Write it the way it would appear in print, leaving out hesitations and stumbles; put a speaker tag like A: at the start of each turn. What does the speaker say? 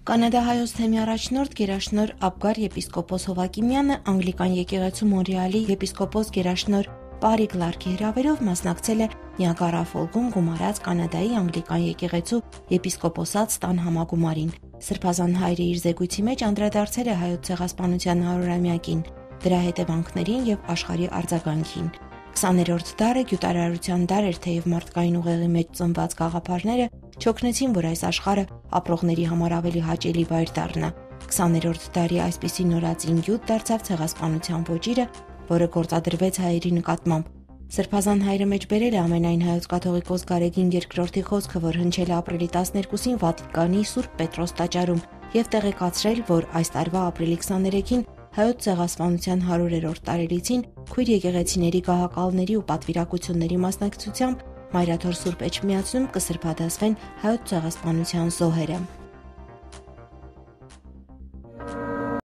A: Կանադահայոց թեմի առաջնորդ գերաշնոր Աբգար եպիսկոպոս Հովակիմյանը Անգլիկան եկեղեցու Մոնրեալի եպիսկոպոս գերաշնոր Պարի Կլարկի հրավերով մասնակցել է Նիագարա Ֆոլլում գումարած Կանադայի Անգլիկան եկեղեցու եպիսկոպոսած տան համագումարին։ Սրբազան հայրը իր զեկույցի մեջ անդրադարձել է հայոց ցեղասպանության 100-ամյակին, դրա հետևանքներին եւ աշխարհի արձագանքին։ 20-րդ դարը գյուտարարության դար էր, թեև մարդկային ուղեղի մեջ ծնված գաղափարները չօգնեցին, որ այս աշխարհը ապրողների համար ավելի հաճելի վայր դառնա։ 20-րդ դարի այսպիսի նորածին գյուտ դարձավ ցեղասպանության ոճիրը, որը գործադրվեց հայերի նկատմամբ։ Սրբազան հայրը մեջ բերել է ամենայն հայոց կաթողիկոս Գարեգին II խոսքը, որ հնչել է ապրիլի 12-ին Վատիկանի Սուրբ Պետրոս տաճարում, եւ տեղեկացրել, որ այս տարվա ապրիլի 23-ին հայոց ցեղասպանության 100-րդ տարելիցին քույր եկեղեցիների գահակալների ու պատվիրակությունների մասնակցությամբ Մայրաթոր Սուրբ Էջմիածնում կսրբադասվեն հայոց ցեղասպանության զոհերը։